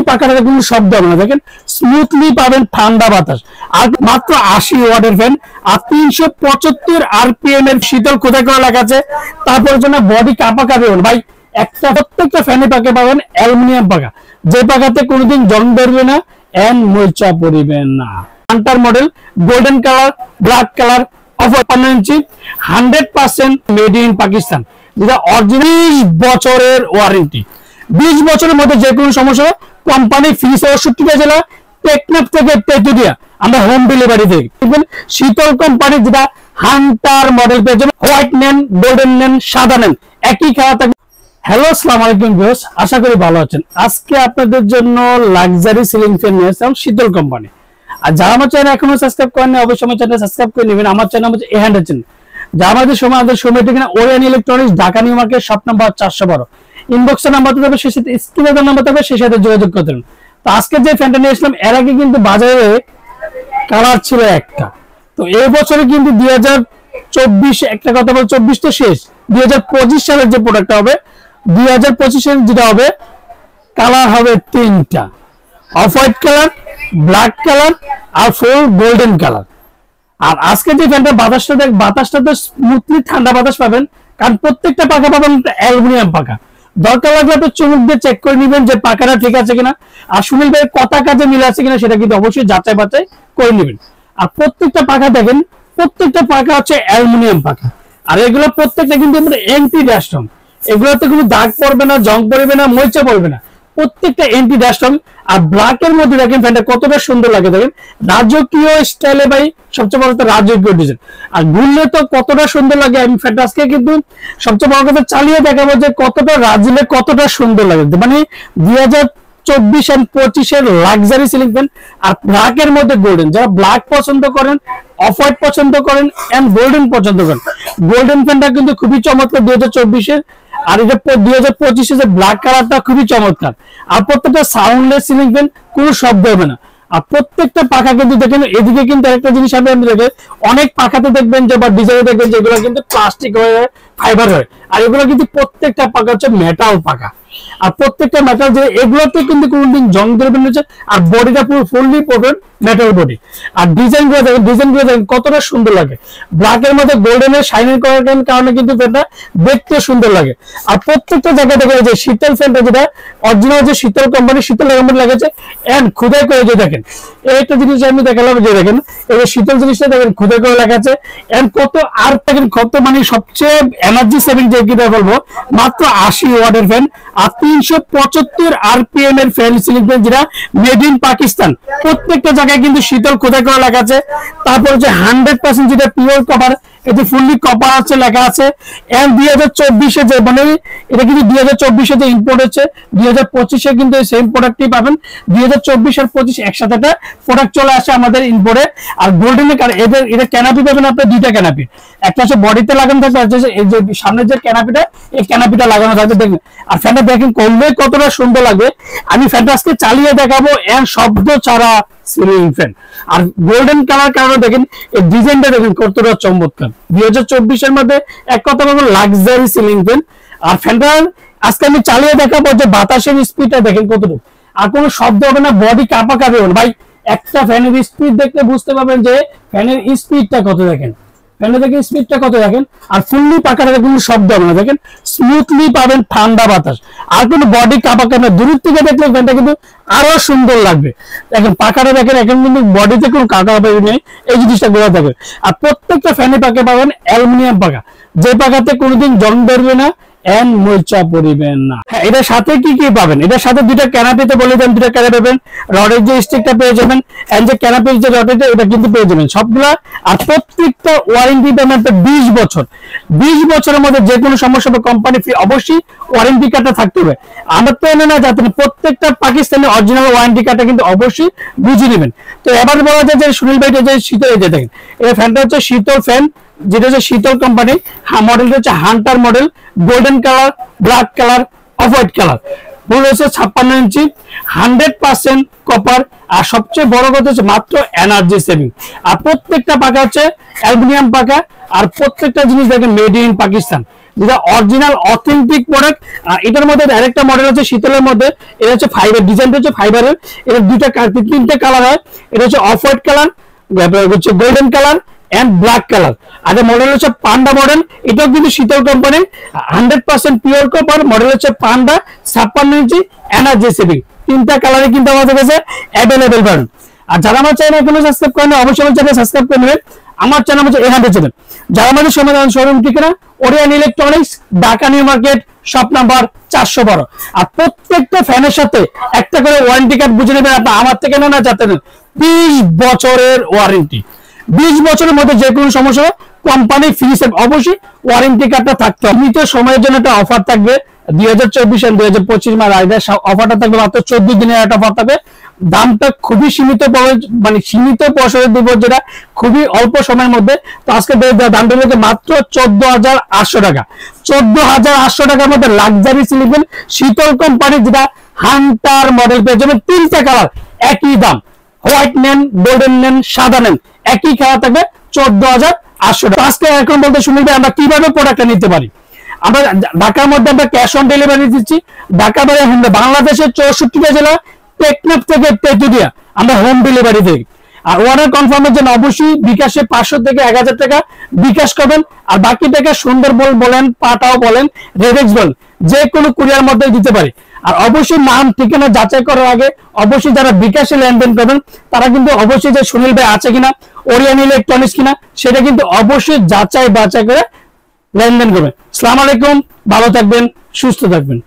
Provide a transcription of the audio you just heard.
পাখাটা কোনো শব্দ হবে না, দেখেন স্মুথলি পাবেন ঠান্ডা বাতাস। আর মাত্র 80 ওয়াটের ফ্যান আর 375 আরপিএম এর শীতল খোদাই করা লেখা আছে। তারপর জন্য বডি কাপা কাঁপে ভাই, একটা প্রত্যেকটা ফ্যানে পাকে পাবেন অ্যালুমিনিয়াম পাকা, যে পাকাতে কোনোদিন জং ধরবে না এন্ড মরিচা পড়বে না। Hunter model, golden colour, black colour, of 15 inch, 100% made in Pakistan, যেটা অরিজিনাল 20 বছরের ওয়ারেন্টি। 20 বছরের মধ্যে যে কোনো সমস্যা কোম্পানি ফ্রি 67টা জেলা, টেকনাফ থেকে তেতুলিয়া আমরা হোম ডেলিভারি দিই। শীতল কোম্পানি যেটা হান্টার মডেল পেয়ে যাবেন, হোয়াইট নেন, গোল্ডেন নেন, সাদা নেন, একই খেলা থাকবে। হ্যালো, আসসালামু আলাইকুম ভিউয়ার্স, আশা করি ভালো আছেন। আজকে আপনাদের জন্য লাক্সারি সিলিং ফ্যান নিয়ে আসলাম শীতল কোম্পানি। আর যারা আমার চ্যানেল এখনো সাবস্ক্রাইব করেননি অবশ্যই আমার চ্যানেল সাবস্ক্রাইব করে নেবেন। আমার চ্যানেল হচ্ছে এ হ্যান্ডের চ্যানেল। যা আমাদের সময় ঠিকানা Orient Electronics, Dhaka new market, shop number 412। ইনবক্সের নাম্বার থাকবে, সেই সাথে স্ক্রিনের নাম্বার থাকবে, সেই সাথে যোগাযোগ করতে পারেন। তো আজকে যে ফ্যানটা নিয়ে আসলাম, এর আগে কিন্তু বাজারে কালার ছিল একটা। তো এই বছরে কিন্তু 2024 একটা কথা বল, 24 তো শেষ, 2025 সালের যে প্রোডাক্টটা হবে, 2025 সালের যেটা হবে কালার হবে 3টা, off white colour, black colour আর ফুল গোল্ডেন কালার। আর আজকে যে ফ্যানটা বাতাসটা তো স্মুথলি ঠান্ডা বাতাস পাবেন, কারণ প্রত্যেকটা পাখা পাবেন অ্যালুমিনিয়াম পাখা। দরকার লাগলে আপনি চুমুক দিয়ে চেক করে নেবেন যে পাখাটা ঠিক আছে কিনা, আর সুনীল ভাইয়ের কথা কাজে মিল আছে কিনা সেটা কিন্তু অবশ্যই যাচাই বাছাই করে নেবেন। আর প্রত্যেকটা পাখা দেখেন, প্রত্যেকটা পাখা হচ্ছে অ্যালুমিনিয়াম পাখা। আর এগুলো প্রত্যেকটা কিন্তু এন্টি ডাস্টন, এগুলোতে কোনো দাগ পড়বে না, জং পড়বে না, মরিচা পড়বে না, প্রত্যেকটা এন্টি ডাস্টন। আর ব্ল্যাক এর মধ্যে দেখেন ফ্যানটা কতটা সুন্দর লাগে, দেখেন রাজকীয় স্টাইলে ভাই, সবচেয়ে বড় কথা রাজকীয় ডিজাইন। আর ঘুরলে তো কতটা সুন্দর লাগে। আমি ফ্যানটা আজকে কিন্তু সবচেয়ে বড় কথা চালিয়ে দেখাবো যে কতটা রাজলে কতটা সুন্দর লাগে। মানে 2024 and 25 এর লাক্সারি সিলিং ফ্যান। আর ব্ল্যাক এর মধ্যে গোল্ডেন, যারা ব্ল্যাক পছন্দ করেন, অফ হোয়াইট পছন্দ করেন এন্ড গোল্ডেন পছন্দ করেন, গোল্ডেন ফ্যানটা কিন্তু খুবই চমৎকার 2024 এর। আর এটা 2025 এর ব্ল্যাক কালারটা খুবই চমৎকার। আর প্রত্যেকটা সাউন্ডলেস সিলিং ফ্যান, কোনো শব্দ হবে না। আর প্রত্যেকটা পাখা কিন্তু দেখেন, এদিকে কিন্তু একটা জিনিস আপনি দেখবেন, অনেক পাখাতে দেখবেন যে বা ডিজাইনে দেখবেন যেগুলো কিন্তু প্লাস্টিক হয়ে ফাইবার হয়, আর এগুলো কিন্তু প্রত্যেকটা পাখা হচ্ছে মেটাল পাখা। আর প্রত্যেকটা মেটাল, যে এগুলোতে কিন্তু কোনদিন জং ধরবে না। আর বডিটা পুরো ফুললি পাবেন মেটাল বডি। আর ডিজাইনগুলো দেখেন কতটা সুন্দর লাগে। ব্ল্যাক এর মধ্যে গোল্ডেনের শাইনিং করার কারণে কিন্তু এটা দেখতে সুন্দর লাগে। আর প্রত্যেকটা জায়গায় দেখেন যে শীতল ফ্যানটা, যেটা অরিজিনাল যে শীতল কোম্পানি লাগাচ্ছে এন্ড খুদাই করে, যে দেখেন এই একটা জিনিস আমি দেখালাম, যে দেখেন এই শীতল জিনিসটা দেখেন খুদাই করে লেখা আছে এন্ড কত। আর দেখেন কত, মানে সবচেয়ে এনার্জি সেভিং যে কিনা বলবো, মাত্র 80 ওয়াটের ফ্যান আর 375 আরপিএম এর ফ্যান সিলিং ফ্যান, যেটা মেড ইন পাকিস্তান। প্রত্যেকটা জায়গায় কিন্তু শীতল খোদাই করা লেখা আছে। তারপর যে 100% যেটা পিওর কপার, এতে ফুললি কপার আছে লেখা আছে। এন্ড 2024 যে, মানে এটা কিন্তু 2024 যে ইম্পোর্ট হচ্ছে, 2025 কিন্তু এই সেম প্রোডাক্টই পাবেন। 2024 আর 25 একসাথে একটা প্রোডাক্ট চলে আসে আমাদের ইম্পোর্টে। আর গোল্ডেন এটা ক্যানাপি পাবেন আপনি, দুইটা ক্যানাপি, একটা হচ্ছে বডিতে লাগানো থাকবে, আর এই যে সামনে যে ক্যানাপিটা, এই ক্যানাপিটা লাগানো থাকবে দেখবেন। আর ফ্যানটা দেখেন করলে কতটা সুন্দর লাগে। আমি ফ্যানটা আজকে চালিয়ে দেখাবো এর শব্দ ছাড়া সিলিং ফ্যান। আর গোল্ডেন কালার কারণে দেখেন এই ডিজাইনটা দেখেন কতটা চমৎকার। 2024 এর মধ্যে এক কথা বলবো লাক্সারি সিলিং ফ্যান। আর ফ্যানটা আজকে আমি চালিয়ে দেখাবো যে বাতাসের স্পিডটা দেখেন কতটুকু, আর কোনো শব্দ হবে না, বডি কাঁপা কাঁপে ভাই। একটা ফ্যানের স্পিড দেখলে বুঝতে পারবেন যে ফ্যানের স্পিডটা কত, দেখেন ফ্যানের দেখেন স্পিডটা কত দেখেন। আর ফুললি পাখাটা কোনো শব্দ হবে না, দেখেন স্মুথলি পাবেন ঠান্ডা বাতাস। আর কোনো বডি কাঁপা কাঁপে, দূর থেকে দেখলে ফ্যানটা কিন্তু আরো সুন্দর লাগবে। দেখেন পাখাটা দেখেন, এখন কিন্তু বডিতে কোনো কাঁপা নেই, এই জিনিসটা গোড়া থাকে। আর প্রত্যেকটা ফ্যানে পাখা পাবেন অ্যালুমিনিয়াম পাখা, যে পাখাতে কোনোদিন জং ধরবে না এন্ড মরিচা পড়বেন না। হ্যাঁ, এটার সাথে কি কি পাবেন? এটার সাথে দুইটা ক্যানাপিতে বলে দেন, দুইটা ক্যানাপি পাবেন, রডের যে স্টিকটা পেয়ে যাবেন এন্ড যে ক্যানাপির যে রডের এটা কিন্তু পেয়ে যাবেন সবগুলা। আর প্রত্যেকটা ওয়ারেন্টি পাবেন 20 বছর। 20 বছরের মধ্যে যে কোনো সমস্যা হবে কোম্পানি ফ্রি, অবশ্যই ওয়ারেন্টি কার্ডটা থাকতে হবে। আমরা তো এনে না যাতে প্রত্যেকটা পাকিস্তানি অরিজিনাল ওয়ারেন্টি কার্ডটা কিন্তু অবশ্যই বুঝে নেবেন। তো এবার বলা যায় যে সুনীল ভাই যে শীতল, এই যে দেখেন এই ফ্যানটা হচ্ছে শীতল ফ্যান, যেটা হচ্ছে শীতল কোম্পানি। মডেলটা হচ্ছে Hunter model, golden colour, black colour, off white colour, full হচ্ছে 56 ইঞ্চি, 100% কপার। আর সবচেয়ে বড় কথা হচ্ছে মাত্র এনার্জি সেভিং। আর প্রত্যেকটা পাখা হচ্ছে অ্যালুমিনিয়াম পাখা। আর প্রত্যেকটা জিনিস দেখেন মেড ইন পাকিস্তান, যেটা অরিজিনাল অথেন্টিক প্রোডাক্ট। এটার মধ্যে আরেকটা মডেল আছে শীতলের মধ্যে, এটা হচ্ছে ফাইবার, ডিজাইনটা হচ্ছে ফাইবারের। এটা তিনটে কালার হয়, এটা হচ্ছে অফ হোয়াইট কালার, হচ্ছে golden colour and black colour. আর মডেল হচ্ছে পান্ডা মডেল, এটাও কিন্তু শীতল কোম্পানি 100% পিওর কপার। মডেল হচ্ছে পান্ডা 56 ইঞ্চি এনার্জি সেভিং। তিনটা কালারে কিন্তু আমাদের কাছে অ্যাভেলেবেল পাবেন। আর যারা আমার চ্যানেল এখনো সাবস্ক্রাইব করেন অবশ্যই আমার চ্যানেল সাবস্ক্রাইব করে নেবেন। আমার চ্যানেল হচ্ছে এহান্ডে চ্যানেল। যারা আমাদের সমাধান শোরুম ঠিকানা Orion electronics, Dhaka new market, shop number 412। আর প্রত্যেকটা ফ্যানের সাথে একটা করে ওয়ারেন্টি কার্ড বুঝে নেবেন। আপনি আমার থেকে না যাতে 20 বছরের ওয়ারেন্টি। 20 বছরের মধ্যে যে কোনো সমস্যা কোম্পানি ফ্রি সেভ, অবশ্যই ওয়ারেন্টি কার্ডটা থাকতে হবে। সীমিত সময়ের জন্য একটা অফার থাকবে 2024 আর 2025 মাস আগে অফারটা থাকবে মাত্র 14 দিনের একটা অফার থাকবে। দামটা খুবই সীমিত, মানে সীমিত বছরের দিব, যেটা খুবই অল্প সময়ের মধ্যে। তো আজকে দামটা হচ্ছে মাত্র 14,800 টাকা। 14,800 টাকার মধ্যে লাক্সারি স্লিপিং শীতল কোম্পানি, যেটা হান্টার মডেল পেয়ে যাবেন। তিনটা কালার একই দাম, হোয়াইট নেন, গোল্ডেন নেন, সাদা নেন, একই কালার থাকবে 14,800 টাকা। আজকে এখন বলতে শুনবে আমরা কিভাবে প্রোডাক্টটা নিতে পারি। আমরা ঢাকার মধ্যে আমরা ক্যাশ অন ডেলিভারি দিচ্ছি। ঢাকা বাইরে বাংলাদেশের 64টা জেলা, টেকনাফ থেকে তেতুলিয়া আমরা হোম ডেলিভারি দিই। আর অর্ডার কনফার্মের জন্য অবশ্যই বিকাশে 500 থেকে 1000 টাকা বিকাশ করবেন। আর বাকি টাকা সুন্দরবন বলেন, পাটাও বলেন, রেডেক্স বলেন, যে কোনো কুরিয়ার মধ্যে দিতে পারি। আর অবশ্যই নাম ঠিকানা যাচাই করার আগে অবশ্যই যারা বিকাশে লেনদেন করবেন তারা কিন্তু অবশ্যই যে সুনীল ভাই আছে কিনা, ওরিয়ন ইলেকট্রনিক্স কিনা, সেটা কিন্তু অবশ্যই যাচাই বাছাই করে লেনদেন করবেন। আসসালামু আলাইকুম, ভালো থাকবেন, সুস্থ থাকবেন।